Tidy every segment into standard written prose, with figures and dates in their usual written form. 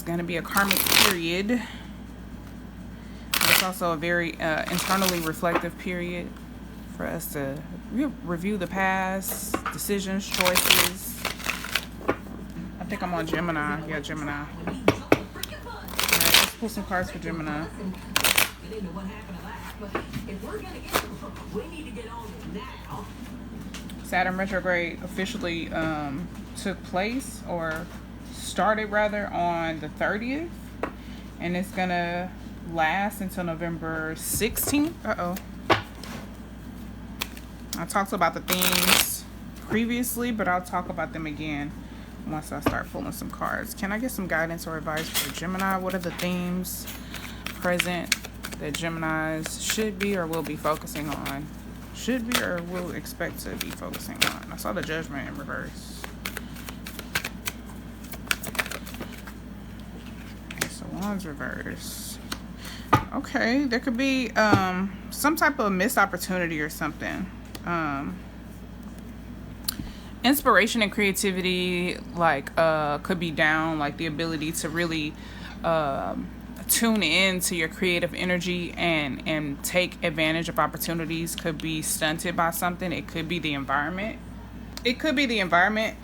going to be a karmic period. It's also a very internally reflective period for us to review the past, decisions, choices. I think I'm on Gemini. Yeah, Gemini. Alright, let's pull some cards for Gemini. Saturn retrograde officially took place, or started rather, on the 30th. And it's going to last until November 16th. I talked about the themes previously, but I'll talk about them again once I start pulling some cards. Can I get some guidance or advice for Gemini? What are the themes present that Geminis should be or will be focusing on? Should be or will expect to be focusing on? I saw the Judgment in reverse. So Wands reverse. Okay, there could be some type of missed opportunity or something. Inspiration and creativity, like, could be down, like the ability to really tune in to your creative energy and take advantage of opportunities could be stunted by something. It could be the environment. It could be the environment,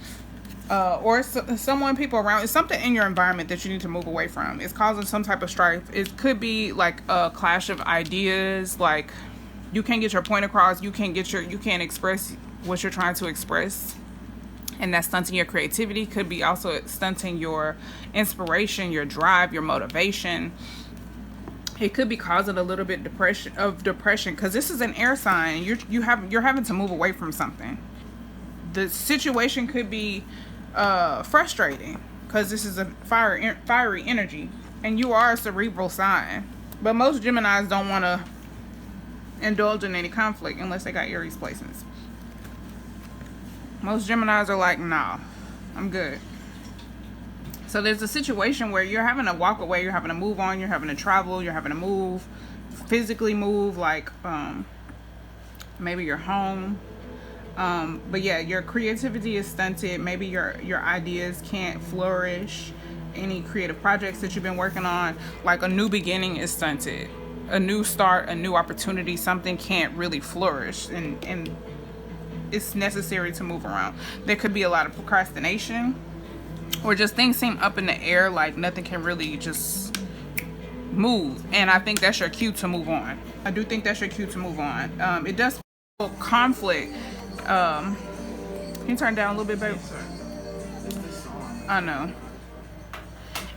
or someone, people around. It's something in your environment that you need to move away from. It's causing some type of strife. It could be like a clash of ideas, like you can't get your point across, you can't express what you're trying to express, and that's stunting your creativity. Could be also stunting your inspiration, your drive, your motivation. It could be causing a little bit of depression, because this is an air sign. You're having to move away from something. The situation could be frustrating, because this is a fiery energy, and you are a cerebral sign. But most Geminis don't want to indulge in any conflict unless they got Aries placements. Most Geminis are like, nah, I'm good. So there's a situation where you're having to walk away, you're having to move on, you're having to travel, you're having to move, physically move, like maybe you're home. But yeah, your creativity is stunted. Maybe your ideas can't flourish. Any creative projects that you've been working on, like a new beginning, is stunted. A new start, a new opportunity, something can't really flourish, and it's necessary to move around. There could be a lot of procrastination, or just things seem up in the air, like nothing can really just move. And I think that's your cue to move on. I do think that's your cue to move on. It does feel conflict. Can you turn down a little bit, babe? I know.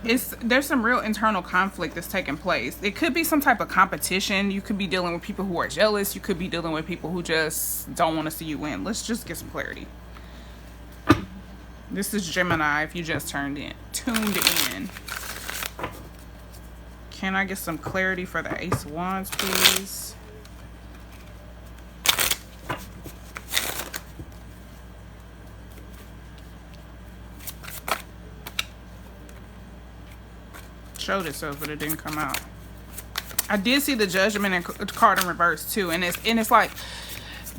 There's some real internal conflict that's taking place. It could be some type of competition. You could be dealing with people who are jealous. You could be dealing with people who just don't want to see you win. Let's just get some clarity. This is Gemini, if you just tuned in. Can I get some clarity for the Ace of Wands, please? Showed itself, but it didn't come out. I did see the Judgment card in reverse too, and it's like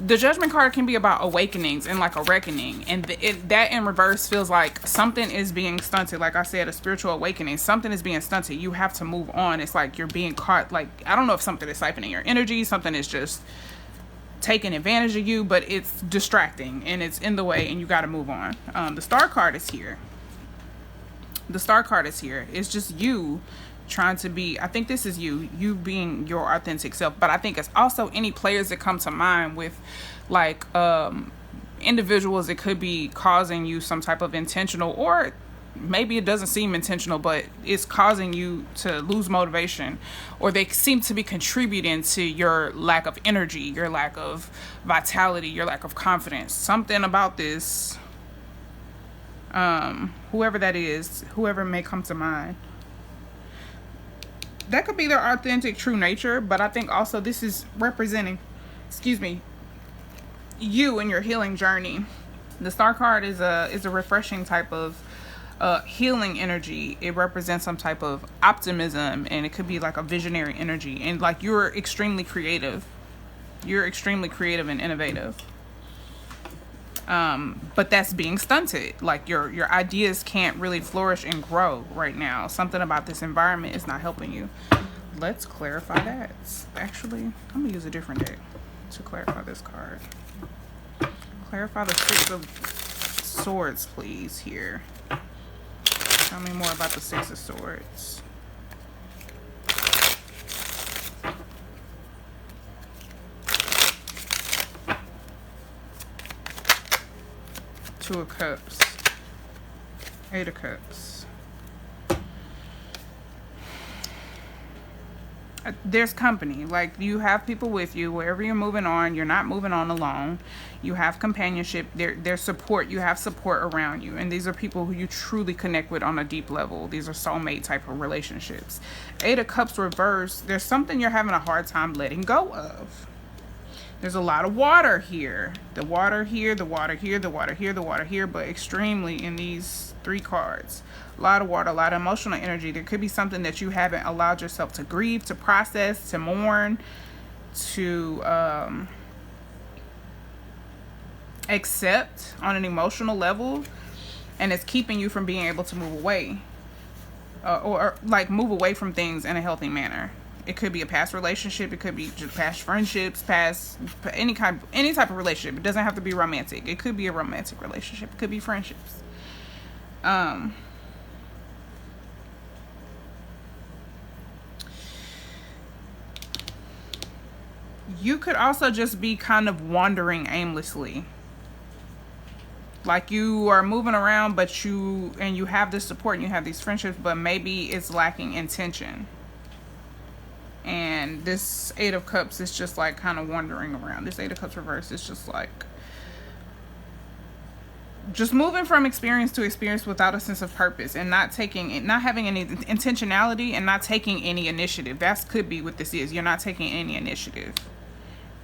the Judgment card can be about awakenings and like a reckoning, and that in reverse feels like something is being stunted. Like I said, a spiritual awakening, something is being stunted. You have to move on. It's like you're being caught. Like, I don't know if something is siphoning your energy, something is just taking advantage of you, but it's distracting and it's in the way, and you got to move on. The Star card is here. The Star card is here. It's just you trying to be, I think this is you being your authentic self, but I think it's also any players that come to mind with like individuals that could be causing you some type of intentional, or maybe it doesn't seem intentional, but it's causing you to lose motivation, or they seem to be contributing to your lack of energy, your lack of vitality, your lack of confidence. Something about this, whoever that is, whoever may come to mind, that could be their authentic true nature. But I think also this is representing, you and your healing journey. The Star card is a refreshing type of healing energy. It represents some type of optimism, and it could be like a visionary energy, and like you're extremely creative and innovative. But that's being stunted. Like your ideas can't really flourish and grow right now. Something about this environment is not helping you. Let's clarify that. Actually, I'm gonna use a different deck to clarify this card. Clarify the Six of Swords, please, here. Tell me more about the Six of Swords. Two of Cups. Eight of Cups. There's company. Like, you have people with you wherever you're moving on. You're not moving on alone. You have companionship. There's support. You have support around you, and these are people who you truly connect with on a deep level. These are soulmate type of relationships. Eight of Cups reversed. There's something you're having a hard time letting go of. There's a lot of water here. The water here, the water here, the water here, the water here, but extremely in these three cards. A lot of water, a lot of emotional energy. There could be something that you haven't allowed yourself to grieve, to process, to mourn, to accept on an emotional level, and it's keeping you from being able to move away, or like move away from things in a healthy manner. It could be a past relationship. It could be just past friendships, past any type of relationship. It doesn't have to be romantic. It could be a romantic relationship. It could be friendships. You could also just be kind of wandering aimlessly. Like, you are moving around, but you have this support and you have these friendships, but maybe it's lacking intention. And this Eight of Cups is just like kind of wandering around. This Eight of Cups reverse is just like just moving from experience to experience without a sense of purpose, and not having any intentionality, and not taking any initiative. That could be what this is. You're not taking any initiative,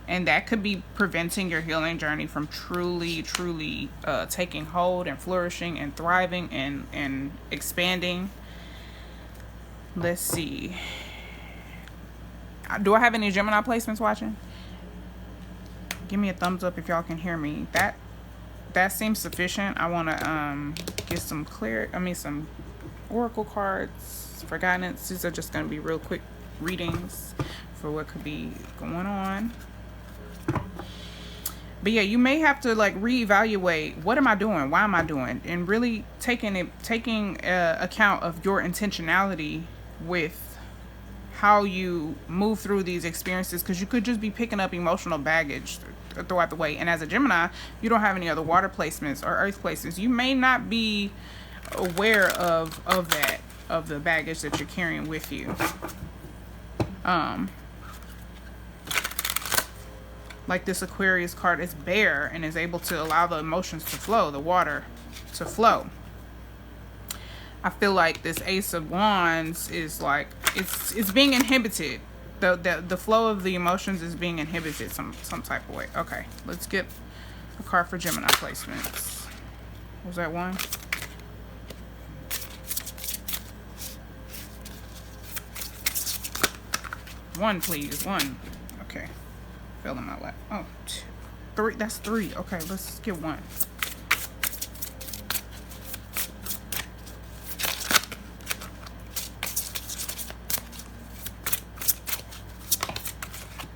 and that could be preventing your healing journey from truly taking hold and flourishing and thriving and expanding. Let's see. Do I have any Gemini placements watching? Give me a thumbs up if y'all can hear me. That seems sufficient. I want to get some some oracle cards for guidance. These are just going to be real quick readings for what could be going on. But yeah, you may have to like reevaluate, what am I doing? Why am I doing? And really taking account of your intentionality with how you move through these experiences, because you could just be picking up emotional baggage throughout the way. And as a Gemini, you don't have any other water placements or earth placements. You may not be aware of the baggage that you're carrying with you. Like this Aquarius card is bare and is able to allow the emotions to flow, the water to flow. I feel like this Ace of Wands is like, it's being inhibited. The flow of the emotions is being inhibited some type of way. Okay, let's get a card for Gemini placements. Was that one? One, please. One. Okay. Fell in my lap. Oh, three. That's three. Okay, let's get one.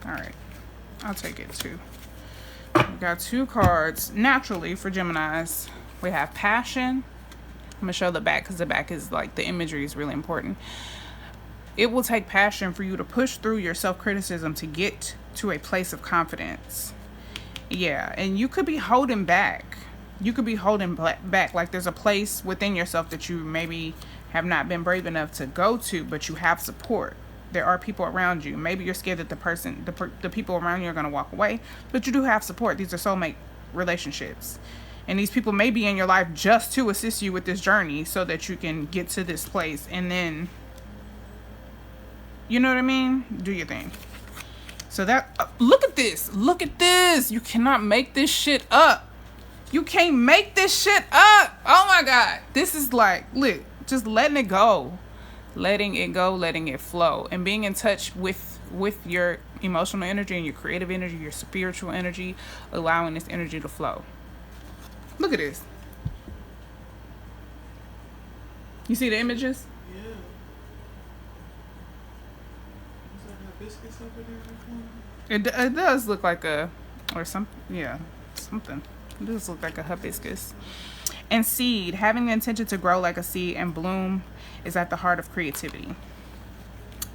Alright, I'll take it too. We got two cards naturally for Geminis. We have passion. I'm gonna show the back because the back is like, the imagery is really important. It will take passion for you to push through your self-criticism to get to a place of confidence. Yeah, and you could be holding back. You could be holding back. Like, there's a place within yourself that you maybe have not been brave enough to go to, but you have support. There are people around you. Maybe you're scared that the people around you are going to walk away, but you do have support. These are soulmate relationships. And these people may be in your life just to assist you with this journey so that you can get to this place. And then, you know what I mean? Do your thing. So that, look at this. Look at this. You cannot make this shit up. You can't make this shit up. Oh my God. This is like, look, just letting it go. Letting it go, letting it flow, and being in touch with your emotional energy and your creative energy, your spiritual energy, allowing this energy to flow. Look at this. You see the images? Yeah. Is that hibiscus over there? It does look like a, or some, yeah, something. It does look like a hibiscus. And seed, having the intention to grow like a seed and bloom is at the heart of creativity.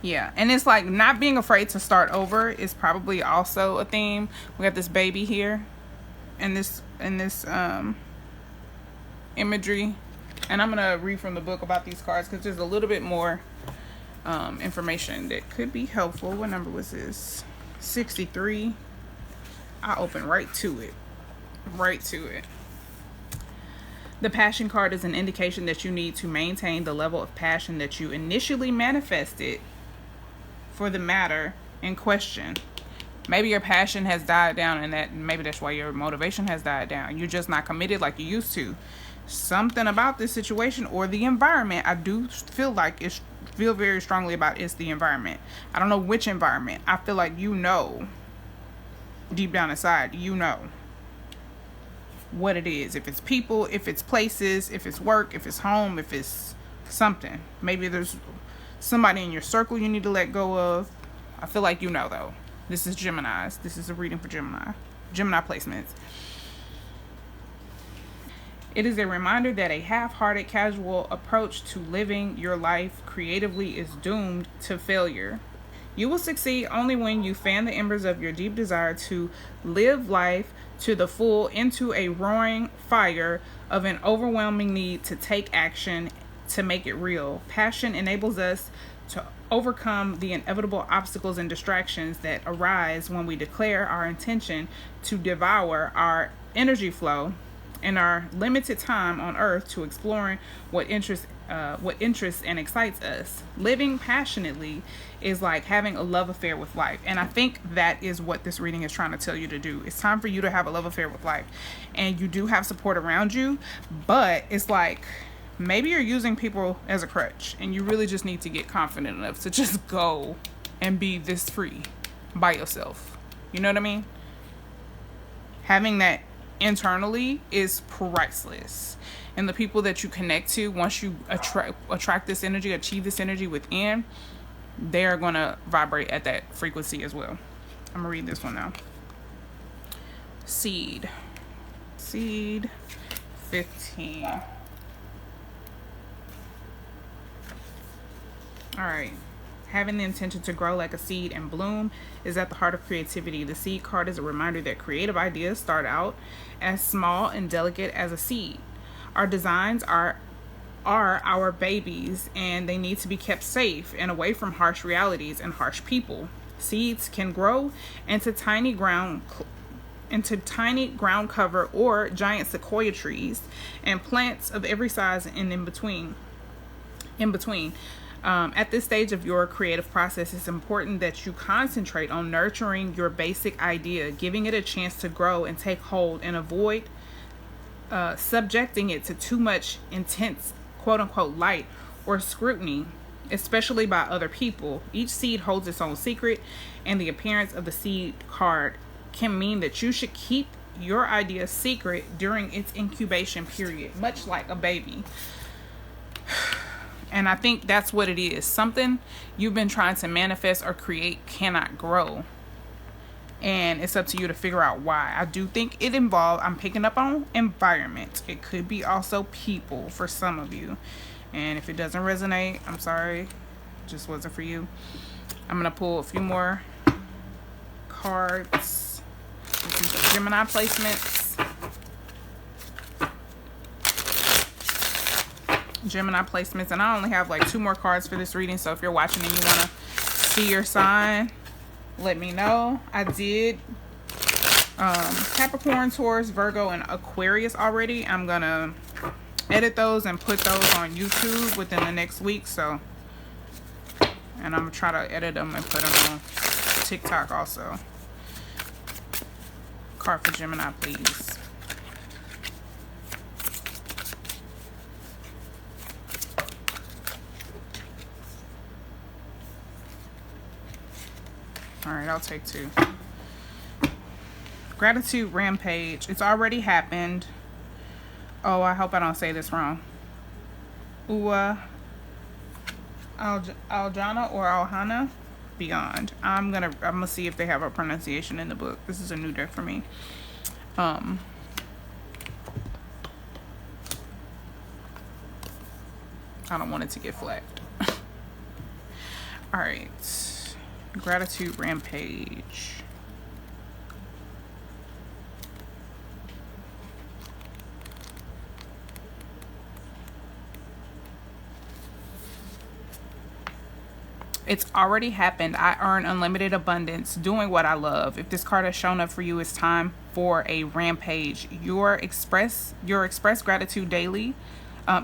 Yeah, and it's like not being afraid to start over is probably also a theme. We got this baby here in this imagery. And I'm going to read from the book about these cards because there's a little bit more information that could be helpful. What number was this? 63. I open right to it. Right to it. The passion card is an indication that you need to maintain the level of passion that you initially manifested for the matter in question. Maybe your passion has died down, and maybe that's why your motivation has died down. You're just not committed like you used to. Something about this situation or the environment, I do feel very strongly about it's the environment. I don't know which environment. I feel like deep down inside, what it is. If it's people, if it's places, if it's work, if it's home, if it's something. Maybe there's somebody in your circle you need to let go of. I feel like though. This is Gemini's. This is a reading for Gemini placements. It is a reminder that a half-hearted, casual approach to living your life creatively is doomed to failure. You will succeed only when you fan the embers of your deep desire to live life to the full into a roaring fire of an overwhelming need to take action to make it real. Passion enables us to overcome the inevitable obstacles and distractions that arise when we declare our intention to devour our energy flow and our limited time on earth to exploring what interests and excites us. Living passionately is like having a love affair with life. And I think that is what this reading is trying to tell you to do. It's time for you to have a love affair with life. And you do have support around you, but it's like maybe you're using people as a crutch and you really just need to get confident enough to just go and be this free by yourself. You know what I mean? Having that internally is priceless, and the people that you connect to, once you attract this energy, achieve this energy within, they're gonna vibrate at that frequency as well. I'm gonna read this one now. Seed 15. All right. Having the intention to grow like a seed and bloom is at the heart of creativity. The seed card is a reminder that creative ideas start out as small and delicate as a seed. Our designs are our babies, and they need to be kept safe and away from harsh realities and harsh people. Seeds can grow into tiny ground cover or giant sequoia trees and plants of every size and in between. At this stage of your creative process, it's important that you concentrate on nurturing your basic idea, giving it a chance to grow and take hold, and avoid subjecting it to too much intense, quote-unquote, light or scrutiny, especially by other people. Each seed holds its own secret, and the appearance of the seed card can mean that you should keep your idea secret during its incubation period, much like a baby. And I think that's what it is. Something you've been trying to manifest or create cannot grow. And it's up to you to figure out why. I do think it involves, I'm picking up on environment. It could be also people for some of you. And if it doesn't resonate, I'm sorry. It just wasn't for you. I'm going to pull a few more cards. This is Gemini placements. And I only have like 2 more cards for this reading, so if you're watching and you want to see your sign, let me know. I did Capricorn, Taurus, Virgo, and Aquarius already. I'm gonna edit those and put those on YouTube within the next week, and I'm gonna try to edit them and put them on TikTok also. Card for Gemini, please. All right, I'll take 2. Gratitude rampage. It's already happened. Oh, I hope I don't say this wrong. Aljana or Alhana Beyond. I'm gonna see if they have a pronunciation in the book. This is a new deck for me. I don't want it to get flagged. All right, Gratitude Rampage. It's already happened. I earn unlimited abundance doing what I love. If this card has shown up for you, it's time for a rampage. You express gratitude daily.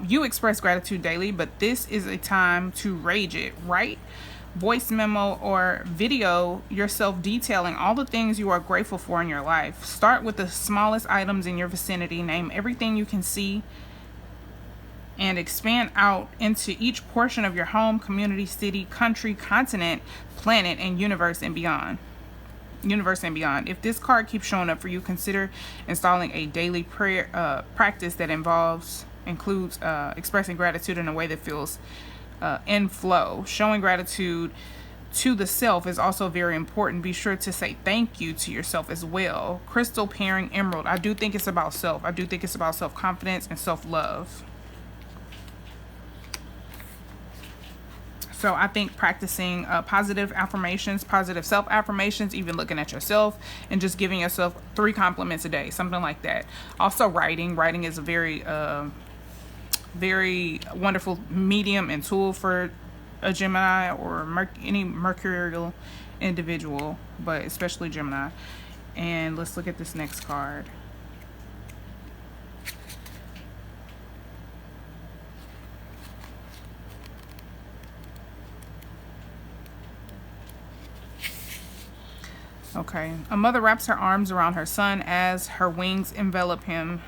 You express gratitude daily, but this is a time to rage it. Write voice memo or video yourself detailing all the things you are grateful for in your life. Start with the smallest items in your vicinity. Name everything you can see and expand out into each portion of your home, community, city, country, continent, planet, and universe and beyond. If this card keeps showing up for you, consider installing a daily prayer practice that includes expressing gratitude in a way that feels in flow. Showing gratitude to the self is also very important. Be sure to say thank you to yourself as well. Crystal pairing emerald. I do think it's about self. I do think it's about self-confidence and self-love. So I think practicing positive affirmations, positive self-affirmations, even looking at yourself and just giving yourself 3 compliments a day, something like that. Also writing. Writing is a very, very wonderful medium and tool for a Gemini or any mercurial individual, but especially Gemini. And let's look at this next card. Okay. A mother wraps her arms around her son as her wings envelop him.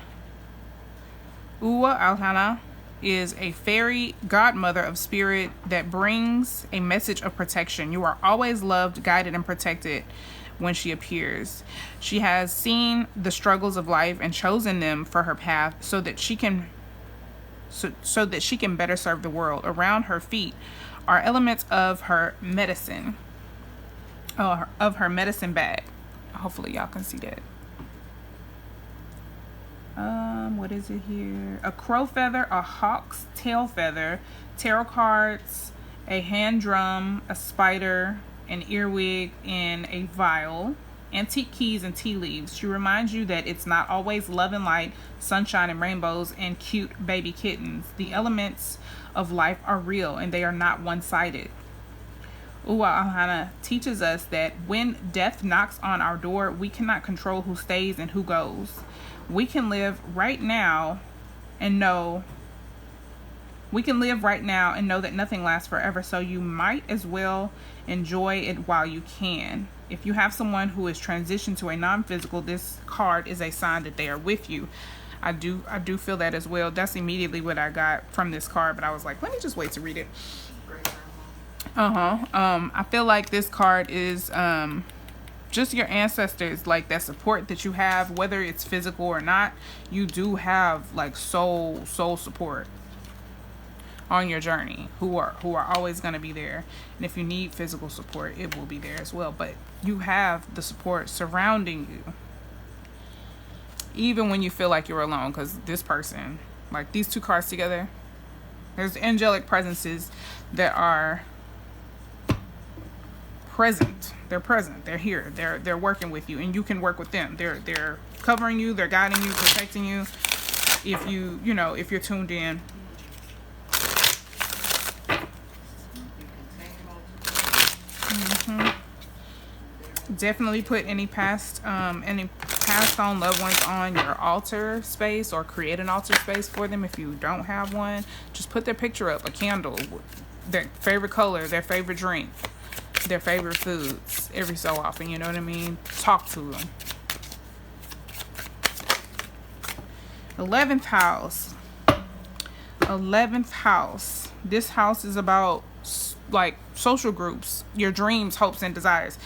Uwa Alhana is a fairy godmother of spirit that brings a message of protection. You are always loved, guided, and protected when she appears. She has seen the struggles of life and chosen them for her path so that she can better serve the world. Around her feet are elements of her medicine. Of her medicine bag. Hopefully y'all can see that. What is it here? A crow feather, a hawk's tail feather, tarot cards, a hand drum, a spider, an earwig, and a vial, antique keys, and tea leaves. She reminds you that it's not always love and light, sunshine and rainbows, and cute baby kittens. The elements of life are real and they are not one-sided. Uwa Alhana teaches us that when death knocks on our door, we cannot control who stays and who goes. We can live right now and know that nothing lasts forever, so you might as well enjoy it while you can. If you have someone who is transitioned to a non-physical, this card is a sign that they are with you. I do feel that as well. That's immediately what I got from this card, but I was like, let me just wait to read it. I feel like this card is just your ancestors, like that support that you have, whether it's physical or not. You do have like soul support on your journey who are always going to be there. And if you need physical support, it will be there as well, but you have the support surrounding you even when you feel like you're alone, because this person, like these 2 cards together, there's angelic presences that are present. They're present. They're here. They're working with you, and you can work with them. They're covering you. They're guiding you, protecting you. If if you're tuned in. Definitely put any passed on loved ones on your altar space, or create an altar space for them if you don't have one. Just put their picture up, a candle, their favorite color, their favorite drink, their favorite foods every so often, you know what I mean? Talk to them. 11th house. 11th house. This house is about like social groups, your dreams, hopes, and desires.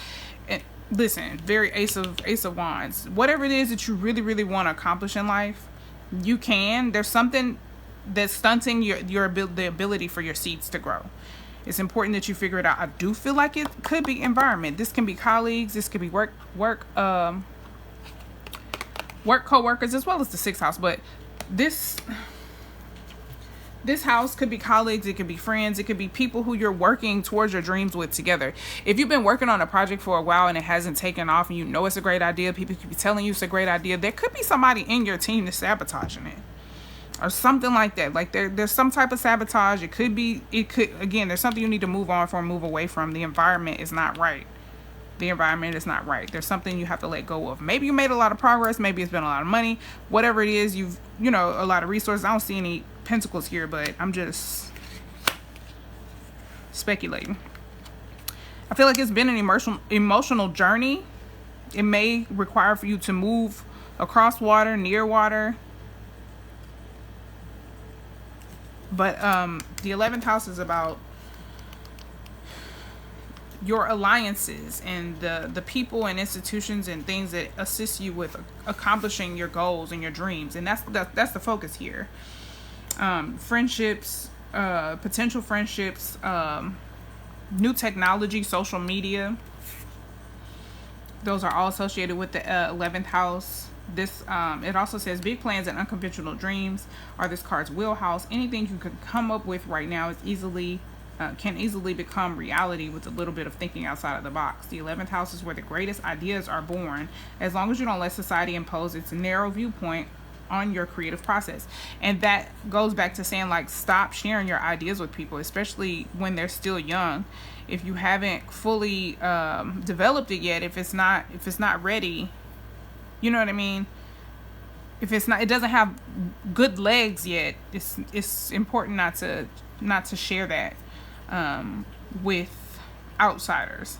And listen, very ace of wands. Whatever it is that you really, really want to accomplish in life, You can. There's something that's stunting the ability for your seeds to grow. It's important that you figure it out. I do feel like it could be environment. This can be colleagues. This could be work co-workers, as well as the 6th house. But this house could be colleagues. It could be friends. It could be people who you're working towards your dreams with together. If you've been working on a project for a while and it hasn't taken off, and you know it's a great idea, people could be telling you it's a great idea, there could be somebody in your team that's sabotaging it. Or something like that. Like there's some type of sabotage. Again, there's something you need to move on from, move away from. The environment is not right. There's something you have to let go of. Maybe you made a lot of progress. Maybe it's been a lot of money. Whatever it is, a lot of resources. I don't see any pentacles here, but I'm just speculating. I feel like it's been an emotional journey. It may require for you to move across water, near water. But the 11th house is about your alliances and the people and institutions and things that assist you with accomplishing your goals and your dreams. And that's the focus here. Friendships, potential friendships, new technology, social media. Those are all associated with the 11th house. This it also says big plans and unconventional dreams are this card's wheelhouse. Anything you can come up with right now is can easily become reality with a little bit of thinking outside of the box. The 11th house is where the greatest ideas are born, as long as you don't let society impose its narrow viewpoint on your creative process. And that goes back to saying, like, stop sharing your ideas with people, especially when they're still young. If you haven't fully developed it yet, if it's not ready, you know what I mean? If it doesn't have good legs yet, it's important not to share that with outsiders,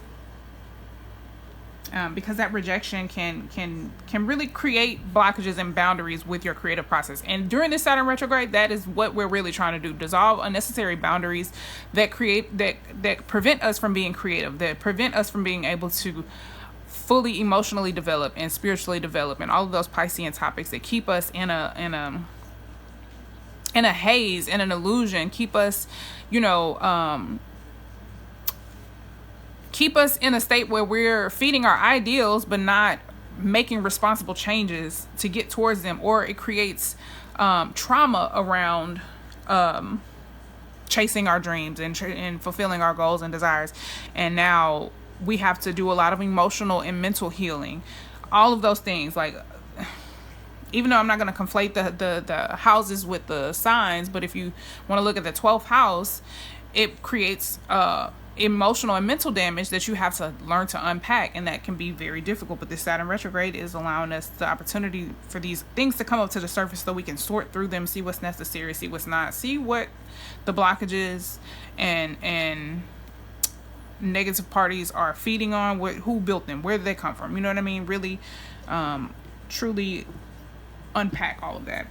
because that rejection can really create blockages and boundaries with your creative process. And during this Saturn retrograde, that is what we're really trying to do: dissolve unnecessary boundaries that prevent us from being creative, that prevent us from being able to fully emotionally develop and spiritually develop, and all of those Piscean topics that keep us in a haze, in an illusion, keep us in a state where we're feeding our ideals but not making responsible changes to get towards them, or it creates trauma around chasing our dreams and fulfilling our goals and desires. And now we have to do a lot of emotional and mental healing, all of those things. Like, even though I'm not going to conflate the houses with the signs, but if you want to look at the 12th house, it creates emotional and mental damage that you have to learn to unpack, and that can be very difficult. But this Saturn retrograde is allowing us the opportunity for these things to come up to the surface so we can sort through them, see what's necessary, see what's not, see what the blockages and negative parties are feeding on, who built them, where did they come from, you know what I mean? Really truly unpack all of that.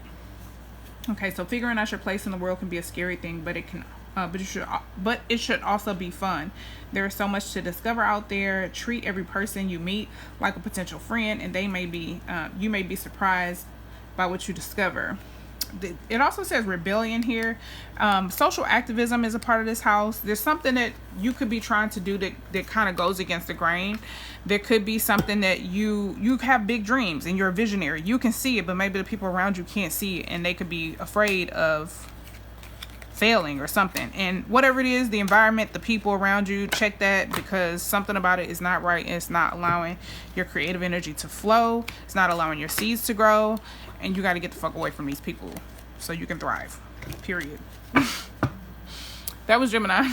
Okay, so figuring out your place in the world can be a scary thing, but it should also be fun. There is so much to discover out there. Treat every person you meet like a potential friend, and you may be surprised by what you discover. It also says rebellion here. Social activism is a part of this house. There's something that you could be trying to do that kind of goes against the grain. There could be something that you have big dreams and you're a visionary. You can see it, but maybe the people around you can't see it, and they could be afraid of failing or something. And whatever it is, the environment, the people around you, check that, because something about it is not right. It's not allowing your creative energy to flow. It's not allowing your seeds to grow. And you got to get the fuck away from these people so you can thrive. Period. That was Gemini.